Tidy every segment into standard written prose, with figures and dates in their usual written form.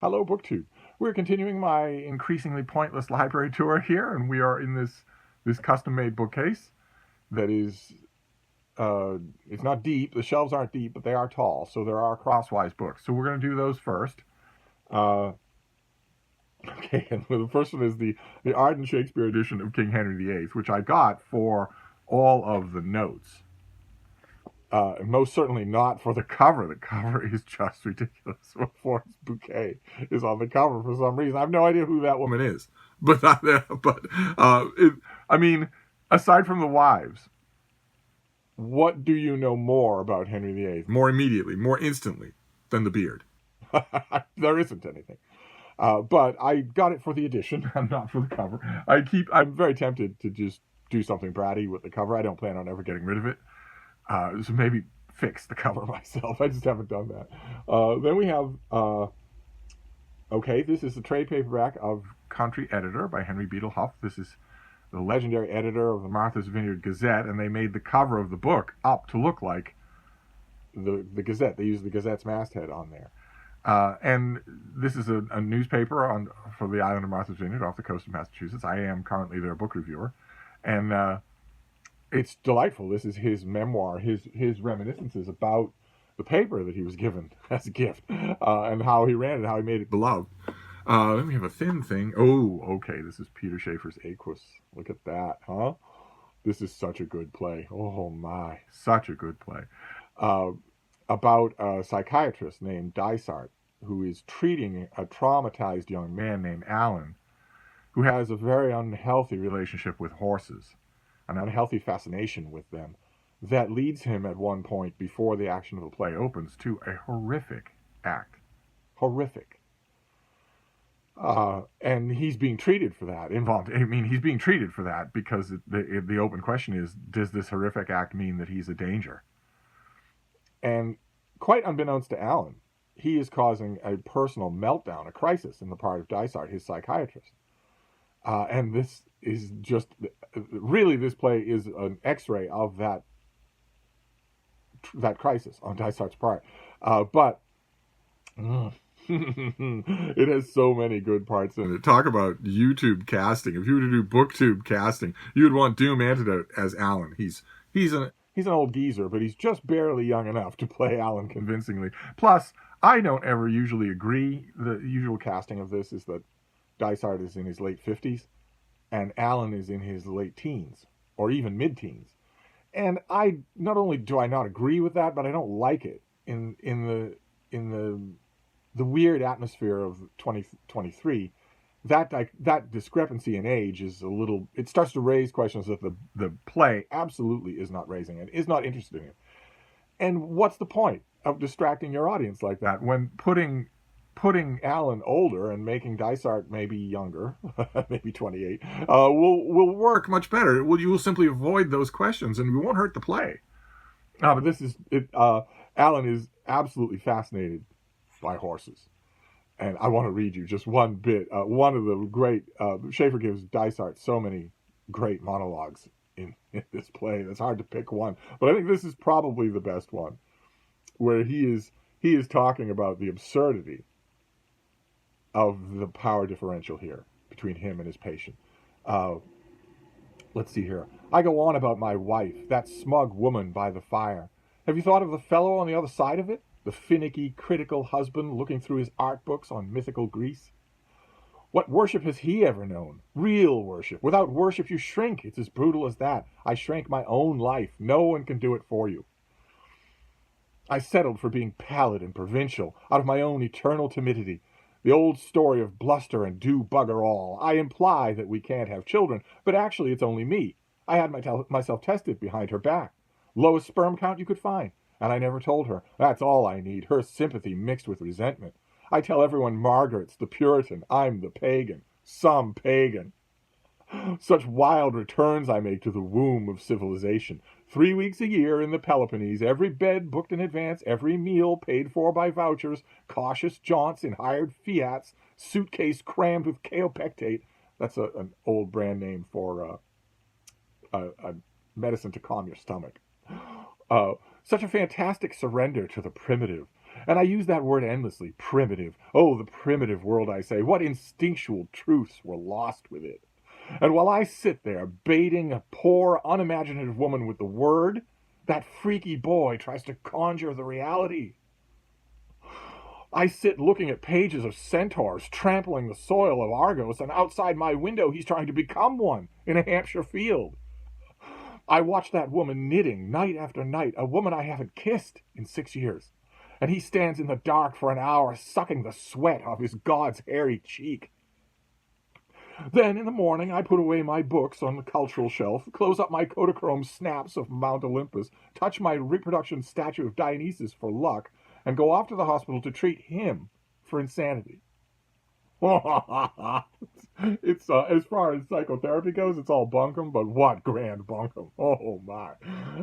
Hello, BookTube. We're continuing my increasingly pointless library tour here, and we are in this custom-made bookcase that is, it's not deep. The shelves aren't deep, but they are tall, so there are crosswise books. So we're going to do those first. Okay, and the first one is the Arden Shakespeare edition of King Henry VIII, which I got for all of the notes. Most certainly not for the cover. The cover is just ridiculous. Florence Bouquet is on the cover for some reason. I have no idea who that woman is. I mean, aside from the wives, what do you know more about Henry VIII? More immediately, more instantly than the beard. There isn't anything. But I got it for the edition and not for the cover. I'm very tempted to just do something bratty with the cover. I don't plan on ever getting rid of it. So maybe fix the cover myself. I just haven't done that. Then we have, this is the trade paperback of Country Editor by Henry Beadle Huff. This is the legendary editor of the Martha's Vineyard Gazette, and they made the cover of the book up to look like the Gazette. They used the Gazette's masthead on there. And this is a newspaper for the island of Martha's Vineyard off the coast of Massachusetts. I am currently their book reviewer. And it's delightful. This is his memoir, his reminiscences about the paper that he was given as a gift, and how he ran it, how he made it beloved. Then we have a thin thing. Oh, okay, this is Peter Schaefer's Equus. Look at that, huh? This is such a good play. Oh my, such a good play. About a psychiatrist named Dysart, who is treating a traumatized young man named Alan, who has a very unhealthy relationship with horses, an unhealthy fascination with them, that leads him at one point before the action of the play opens to a horrific act. Horrific. And he's being treated for that. He's being treated for that because the open question is, does this horrific act mean that he's a danger? And quite unbeknownst to Alan, he is causing a personal meltdown, a crisis in the part of Dysart, his psychiatrist. And this is just, really, this play is an x-ray of that crisis on Dysart's part. It has so many good parts in it. Talk about YouTube casting. If you were to do BookTube casting, you would want Doom Antidote as Alan. He's an old geezer, but he's just barely young enough to play Alan convincingly. Plus, I don't ever usually agree. The usual casting of this is that Dysart is in his late 50s, and Alan is in his late teens, or even mid-teens. And not only do I not agree with that, but I don't like it in the weird atmosphere of 2023. That discrepancy in age is a little. It starts to raise questions that the play absolutely is not raising and is not interested in. And what's the point of distracting your audience like that when putting Alan older and making Dysart maybe younger, maybe 28, will work much better. You will simply avoid those questions and we won't hurt the play. But this is it. Alan is absolutely fascinated by horses. And I want to read you just one bit. One of the great, Schaefer gives Dysart so many great monologues in this play. It's hard to pick one. But I think this is probably the best one, where he is talking about the absurdity of the power differential here between him and his patient. Let's see here. I go on about my wife, that smug woman by the fire. Have you thought of the fellow on the other side of it? The finicky, critical husband looking through his art books on mythical Greece? What worship has he ever known? Real worship. Without worship you shrink. It's as brutal as that. I shrank my own life. No one can do it for you. I settled for being pallid and provincial, out of my own eternal timidity. The old story of bluster and do bugger all. I imply that we can't have children, but actually it's only me. I had myself tested behind her back. Lowest sperm count you could find. And I never told her. That's all I need. Her sympathy mixed with resentment. I tell everyone Margaret's the Puritan. I'm the pagan. Some pagan. Such wild returns I make to the womb of civilization. 3 weeks a year in the Peloponnese, every bed booked in advance, every meal paid for by vouchers, cautious jaunts in hired Fiats, suitcase crammed with kaopectate. That's an old brand name for a medicine to calm your stomach. Such a fantastic surrender to the primitive. And I use that word endlessly. Primitive. Oh, the primitive world, I say. What instinctual truths were lost with it. And while I sit there baiting a poor, unimaginative woman with the word, that freaky boy tries to conjure the reality. I sit looking at pages of centaurs trampling the soil of Argos, and outside my window he's trying to become one in a Hampshire field. I watch that woman knitting night after night, a woman I haven't kissed in 6 years. And he stands in the dark for an hour, sucking the sweat off his god's hairy cheek. Then in the morning I put away my books on the cultural shelf, close up my Kodachrome snaps of Mount Olympus, touch my reproduction statue of Dionysus for luck, and go off to the hospital to treat him for insanity. It's as far as psychotherapy goes, it's all bunkum, but what grand bunkum! Oh my!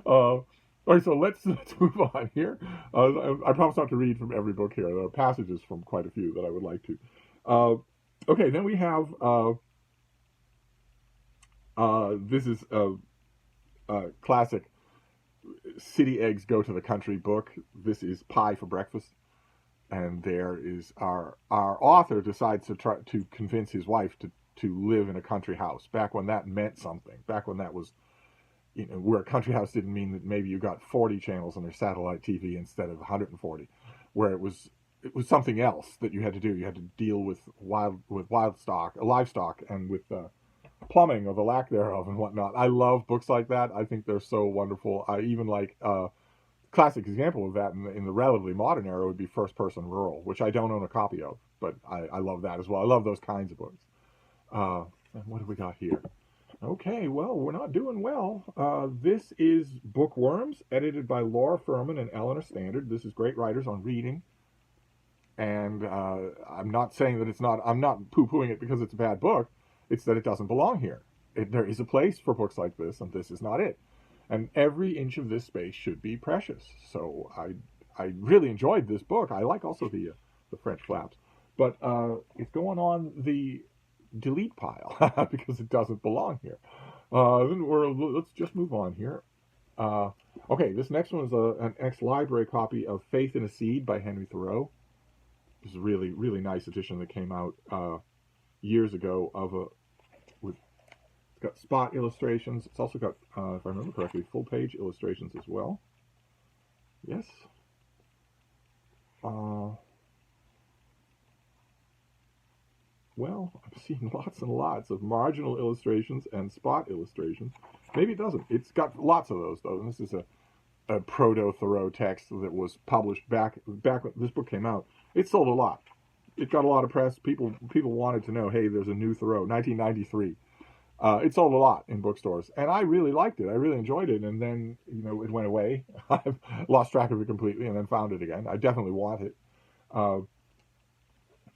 All right, so let's move on here. I promise not to read from every book here. There are passages from quite a few that I would like to. Okay, then we have this is a classic city eggs go to the country book. This is Pie for Breakfast. And there is our author decides to try to convince his wife to live in a country house, back when that meant something, back when that was, where a country house didn't mean that maybe you got 40 channels on your satellite TV instead of 140, where it was something else that you had to do. You had to deal with livestock, and with plumbing or the lack thereof and whatnot. I love books like that. I think they're so wonderful. I even like classic example of that in the relatively modern era would be First Person Rural, which I don't own a copy of, but I love that as well. I love those kinds of books. And what have we got here? Okay, well, we're not doing well. This is Bookworms, edited by Laura Furman and Eleanor Standard. This is great writers on reading. And I'm not saying that I'm not poo-pooing it because it's a bad book. It's that it doesn't belong here. There is a place for books like this, and this is not it. And every inch of this space should be precious. So I really enjoyed this book. I like also the French flaps. But it's going on the delete pile because it doesn't belong here. Let's just move on here. Okay, this next one is an ex-library copy of Faith in a Seed by Henry Thoreau. This is a really, really nice edition that came out years ago it's got spot illustrations. It's also got, if I remember correctly, full-page illustrations as well. Yes. Well, I'm seeing lots and lots of marginal illustrations and spot illustrations. Maybe it doesn't. It's got lots of those, though. And this is a proto-Thoreau text that was published back when this book came out. It sold a lot. It got a lot of press. People wanted to know, hey, there's a new Thoreau, 1993. It sold a lot in bookstores, and I really liked it. I really enjoyed it, and then, it went away. I've lost track of it completely and then found it again. I definitely want it.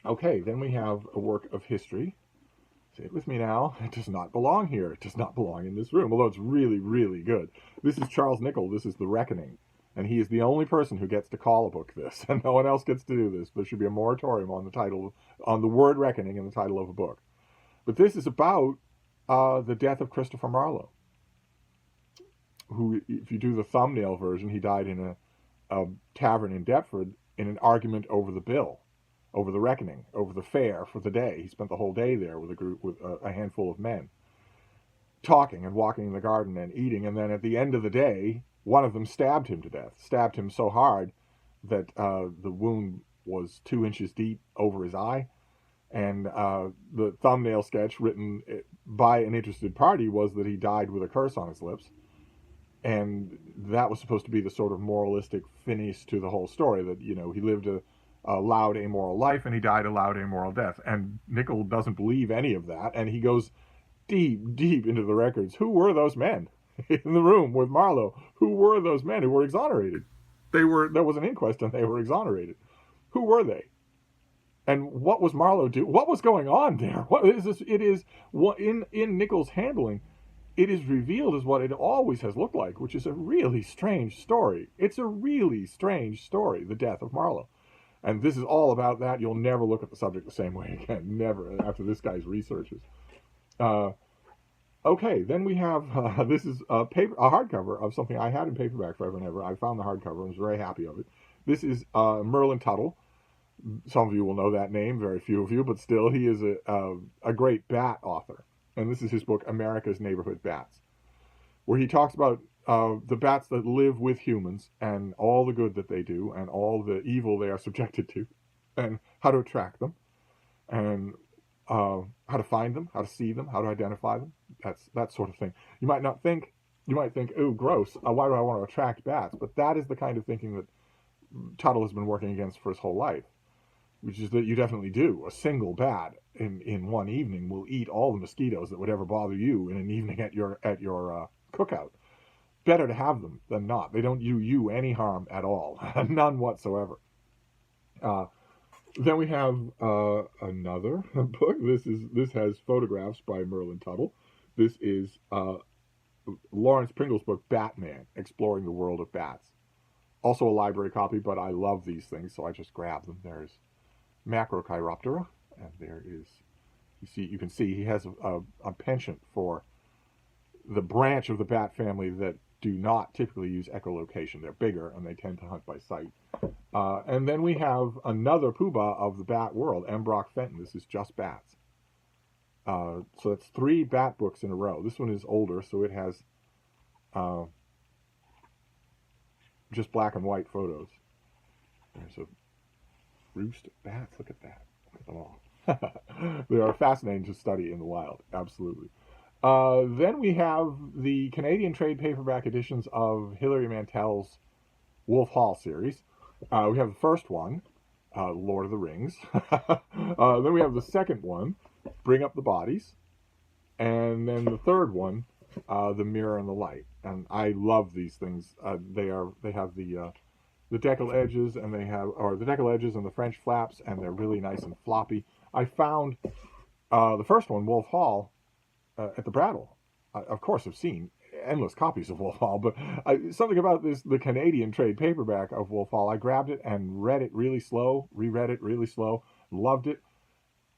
Okay, then we have a work of history. Say it with me now. It does not belong here. It does not belong in this room, although it's really, really good. This is Charles Nicholl. This is The Reckoning. And he is the only person who gets to call a book this, and no one else gets to do this. There should be a moratorium on the word reckoning in the title of a book. But this is about the death of Christopher Marlowe, who, if you do the thumbnail version, he died in a tavern in Deptford in an argument over the bill, over the reckoning, over the fare for the day. He spent the whole day there with a handful of men, talking and walking in the garden and eating, and then at the end of the day, one of them stabbed him to death, stabbed him so hard that the wound was 2 inches deep over his eye. And the thumbnail sketch written by an interested party was that he died with a curse on his lips. And that was supposed to be the sort of moralistic finish to the whole story, that, he lived a loud, amoral life and he died a loud, amoral death. And Nicholl doesn't believe any of that. And he goes deep, deep into the records. Who were those men in the room with Marlowe? Who were those men who were exonerated? There was an inquest and they were exonerated. Who were they? And what was Marlowe do? What was going on there? What is this? It is what in Nicholl's handling, it is revealed as what it always has looked like, which is a really strange story. It's a really strange story, the death of Marlowe. And this is all about that. You'll never look at the subject the same way again. Never, after this guy's researches. Okay, then we have, this is a hardcover of something I had in paperback forever and ever. I found the hardcover and was very happy of it. This is Merlin Tuttle. Some of you will know that name, very few of you, but still, he is a great bat author. And this is his book, America's Neighborhood Bats, where he talks about the bats that live with humans and all the good that they do and all the evil they are subjected to, and how to attract them, and how to find them, how to see them, how to identify them. That's that sort of thing. You might think, oh, gross. Why do I want to attract bats? But that is the kind of thinking that Tuttle has been working against for his whole life, which is that you definitely do. A single bat in one evening will eat all the mosquitoes that would ever bother you in an evening at your cookout. Better to have them than not. They don't do you any harm at all, none whatsoever. Then we have another book. This has photographs by Merlin Tuttle. This is Lawrence Pringle's book, Batman, Exploring the World of Bats. Also a library copy, but I love these things, so I just grabbed them. There's Macrochiroptera, and there is, you can see he has a penchant for the branch of the bat family that do not typically use echolocation. They're bigger, and they tend to hunt by sight. And then we have another poobah of the bat world, M. Brock Fenton. This is just bats. So it's 3 bat books in a row. This one is older, so it has just black and white photos. There's a roost of bats. Look at that. Look at them all. They are fascinating to study in the wild. Absolutely. Then we have the Canadian trade paperback editions of Hilary Mantel's Wolf Hall series. We have the first one, Lord of the Rings. Then we have the second one, Bring Up the Bodies. And then the third one, The Mirror and the Light. And I love these things. They have the decal edges, and the decal edges and the French flaps, and they're really nice and floppy. I found the first one, Wolf Hall, at the Brattle. Of course, I've seen endless copies of Wolf Hall, but something about the Canadian trade paperback of Wolf Hall, I grabbed it and read it really slow, reread it really slow, loved it,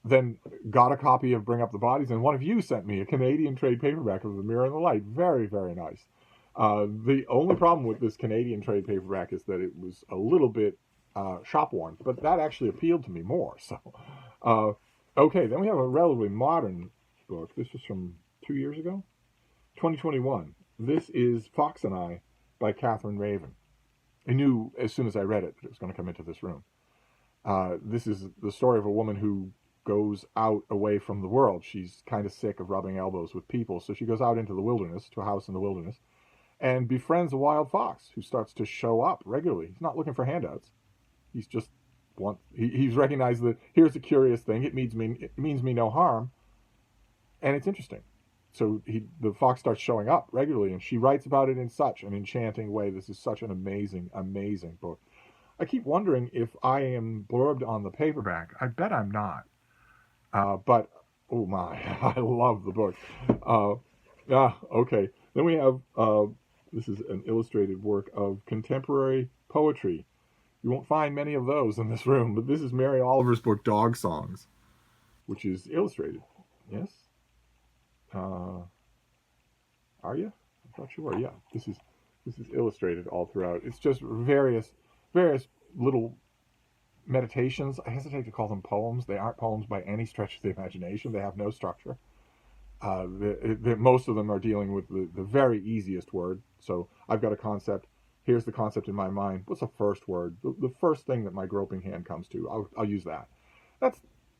then got a copy of Bring Up the Bodies, and one of you sent me a Canadian trade paperback of The Mirror and the Light. Very, very nice. The only problem with this Canadian trade paperback is that it was a little bit shop-worn, but that actually appealed to me more. So, okay, then we have a relatively modern book. This is from 2 years ago, 2021. This is Fox and I by Catherine Raven. I knew as soon as I read it that it was going to come into this room. This is the story of a woman who goes out away from the world. She's kind of sick of rubbing elbows with people, so she goes out into the wilderness, to a house in the wilderness, and befriends a wild fox who starts to show up regularly. He's not looking for handouts. He's just he's recognized that here's a curious thing. It means me no harm, and it's interesting. So the fox starts showing up regularly, and she writes about it in such an enchanting way. This is such an amazing, amazing book. I keep wondering if I am blurbed on the paperback. I bet I'm not. But, oh my, I love the book. Okay. Then we have, this is an illustrated work of contemporary poetry. You won't find many of those in this room, but this is Mary Oliver's book, Dog Songs, which is illustrated. Yes? Are you? I thought you were. Yeah. This is illustrated all throughout. It's just various little meditations. I hesitate to call them poems. They aren't poems by any stretch of the imagination. They have no structure. Most of them are dealing with the very easiest word. So I've got a concept. Here's the concept in my mind. What's the first word? The first thing that my groping hand comes to. I'll use that.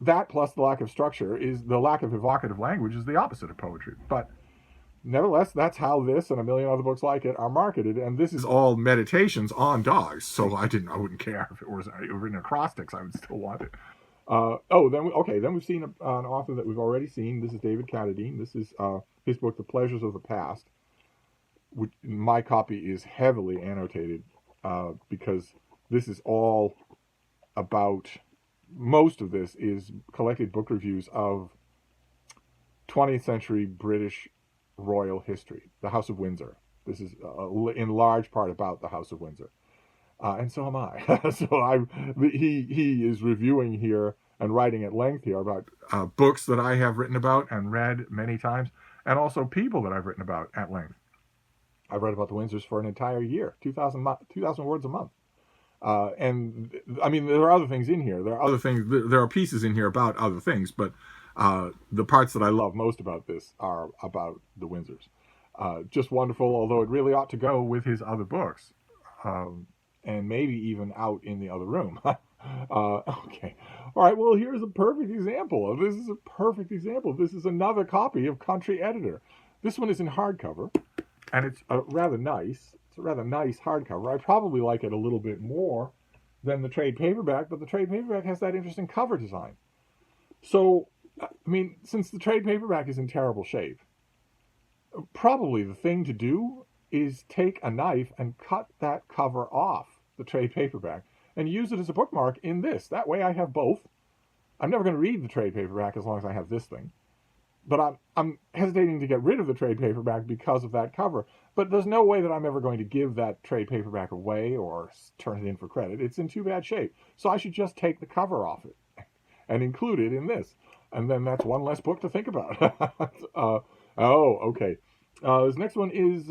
That plus the lack of structure is the lack of evocative language is the opposite of poetry. But nevertheless, that's how this and a million other books like it are marketed. And this is all meditations on dogs. So I wouldn't care if it was written acrostics. I would still want it. Then we've seen an author that we've already seen. This is David Carradine. This is his book, The Pleasures of the Past, which my copy is heavily annotated because this is all about, most of this is collected book reviews of 20th century British royal history, the House of Windsor. This is in large part about the House of Windsor. And so am I. So he is reviewing here and writing at length here about books that I have written about and read many times, and also people that I've written about at length. I've read about the Windsors for an entire year, 2,000 words a month. And I mean, there are other things in here. There are other things. There are pieces in here about other things, but the parts that I love most about this are about the Windsors. Just wonderful, although it really ought to go with his other books, and maybe even out in the other room. Okay. All right. Well, here's a perfect example of this. Is a perfect example. This is another copy of Country Editor. This one is in hardcover, and it's rather nice. It's a rather nice hardcover. I probably like it a little bit more than the trade paperback, but the trade paperback has that interesting cover design. So, I mean, since the trade paperback is in terrible shape, probably the thing to do is take a knife and cut that cover off the trade paperback and use it as a bookmark in this. That way I have both. I'm never going to read the trade paperback as long as I have this thing. But I'm hesitating to get rid of the trade paperback because of that cover. But there's no way that I'm ever going to give that trade paperback away or turn it in for credit. It's in too bad shape. So I should just take the cover off it and include it in this. And then that's one less book to think about. Okay. This next one is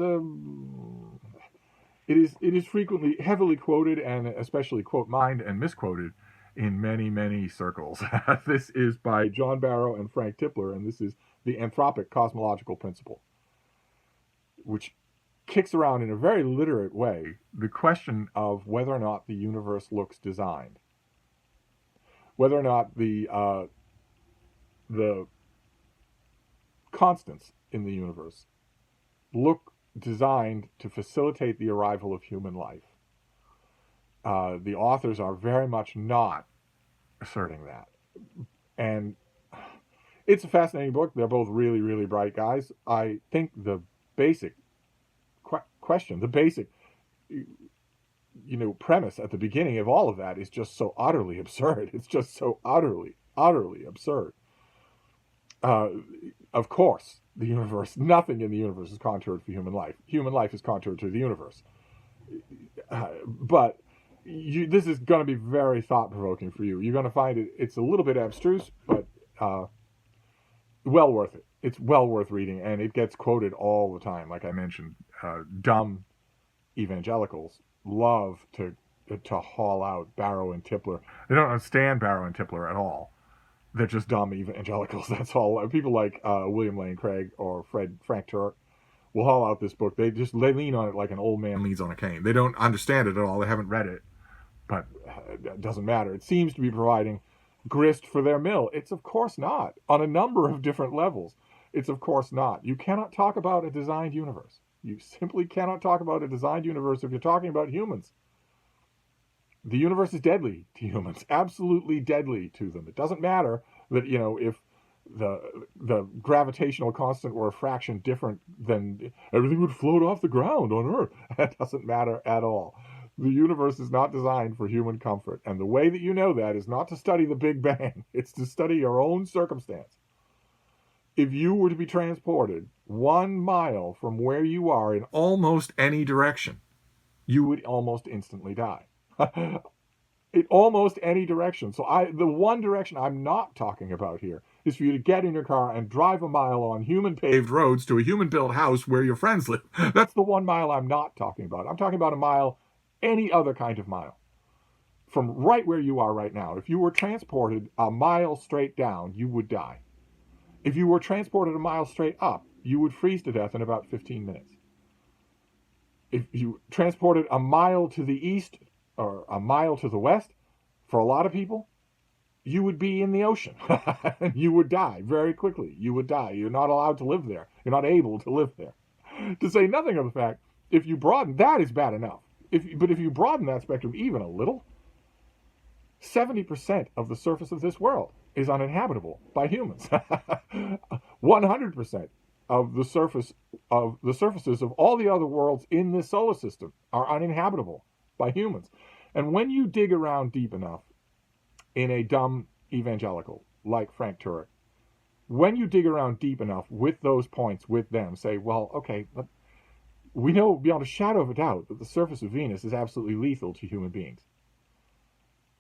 it is frequently heavily quoted and especially quote mined and misquoted in many circles. This is by John Barrow and Frank Tipler, and this is the Anthropic Cosmological Principle, which kicks around in a very literate way the question of whether or not the universe looks designed, whether or not the constants in the universe look designed to facilitate the arrival of human life. The authors are very much not asserting that. And it's a fascinating book. They're both really bright guys. I think the basic question, the basic premise at the beginning of all of that is just so utterly absurd. It's just so utterly absurd. Of course, the universe, nothing in the universe is contoured for human life. Human life is contoured to the universe. But this is going to be very thought-provoking for you. You're going to find it's a little bit abstruse, but well worth it. It's well worth reading, and it gets quoted all the time. Like I mentioned, dumb evangelicals love to haul out Barrow and Tipler. They don't understand Barrow and Tipler at all. They're just dumb evangelicals. That's all. People like William Lane Craig or Frank Turek will haul out this book. They lean on it like an old man leans on a cane. They don't understand it at all. They haven't read it, but it doesn't matter. It seems to be providing grist for their mill. It's of course not. On a number of different levels, it's of course not. You cannot talk about a designed universe. You simply cannot talk about a designed universe if you're talking about humans. The universe is deadly to humans, absolutely deadly to them. It doesn't matter that, if the gravitational constant were a fraction different, then everything would float off the ground on Earth. That doesn't matter at all. The universe is not designed for human comfort. And the way that you know that is not to study the Big Bang. It's to study your own circumstance. If you were to be transported 1 mile from where you are in almost any direction, you would almost instantly die. In almost any direction. So the one direction I'm not talking about here is for you to get in your car and drive a mile on human paved roads to a human built house where your friends live. That's the 1 mile I'm not talking about. I'm talking about a mile, any other kind of mile, from right where you are right now. If you were transported a mile straight down, you would die. If you were transported a mile straight up, you would freeze to death in about 15 minutes. If you transported a mile to the east or a mile to the west, for a lot of people, you would be in the ocean. You would die very quickly. You would die. You're not allowed to live there. You're not able to live there. To say nothing of the fact, if you broaden, that is bad enough. But if you broaden that spectrum even a little, 70% of the surface of this world is uninhabitable by humans. 100% of the surfaces of all the other worlds in this solar system are uninhabitable by humans. And when you dig around deep enough in a dumb evangelical like Frank Turek, when you dig around deep enough with those points with them, say, well, okay, but we know beyond a shadow of a doubt that the surface of Venus is absolutely lethal to human beings.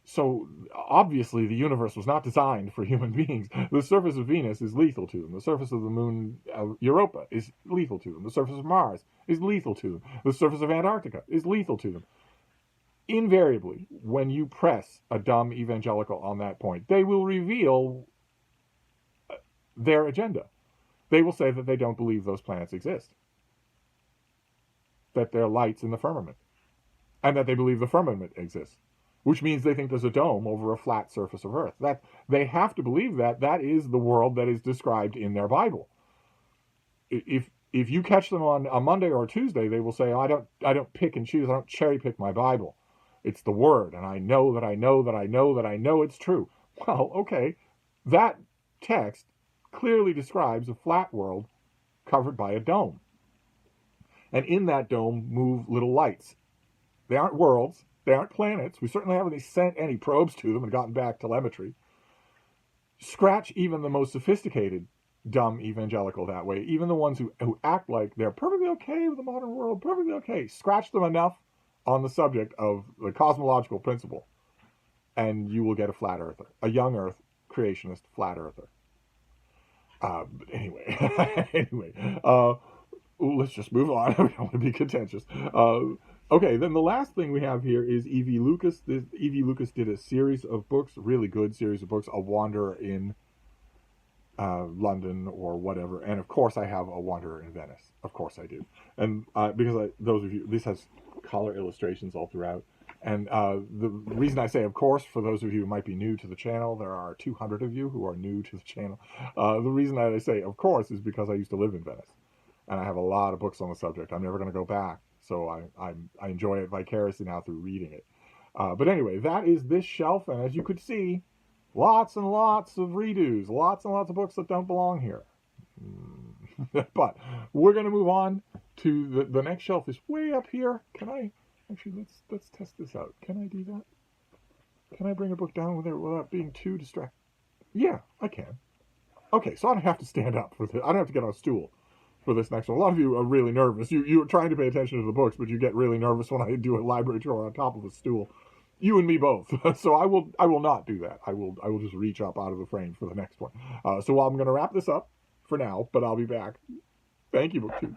So obviously the universe was not designed for human beings. The surface of Venus is lethal to them. The surface of the moon, Europa, is lethal to them. The surface of Mars is lethal to them. The surface of Antarctica is lethal to them. invariably, when you press a dumb evangelical on that point, they will reveal their agenda. They will say that they don't believe those planets exist, that they're lights in the firmament, and that they believe the firmament exists, which means they think there's a dome over a flat surface of Earth. That they have to believe that that is the world that is described in their Bible. If you catch them on a Monday or a Tuesday, they will say, oh, I don't pick and choose. I don't cherry pick my Bible. It's the Word, and I know that I know that I know that I know it's true. Well, okay, that text clearly describes a flat world covered by a dome. And in that dome move little lights. They aren't worlds. They aren't planets. We certainly haven't sent any probes to them and gotten back telemetry. Scratch even the most sophisticated dumb evangelical that way, even the ones who act like they're perfectly okay with the modern world, perfectly okay. Scratch them enough on the subject of the cosmological principle, and you will get a flat earther, a young earth creationist flat earther. Anyway, let's just move on. We don't want to be contentious. Okay, then the last thing we have here is E.V. Lucas. E.V. Lucas did a series of books, a really good series of books, A Wanderer in London or whatever. And of course I have A Wanderer in Venice. Of course I do. And because those of you, this has color illustrations all throughout. And the reason I say, of course, for those of you who might be new to the channel, there are 200 of you who are new to the channel. The reason that I say, of course, is because I used to live in Venice. And I have a lot of books on the subject. I'm never going to go back. So I enjoy it vicariously now through reading it. But anyway, that is this shelf. And as you could see, lots and lots of redos. Lots and lots of books that don't belong here. But we're going to move on to the next shelf is way up here. Can I... Actually, let's test this out. Can I do that? Can I bring a book down without being too distracted? Yeah, I can. Okay, so I don't have to stand up for this. I don't have to get on a stool for this next one. A lot of you are really nervous. You're trying to pay attention to the books, but you get really nervous when I do a library tour on top of a stool. You and me both. So I will not do that. I will just reach up out of the frame for the next one. So I'm going to wrap this up for now, but I'll be back. Thank you, BookTube.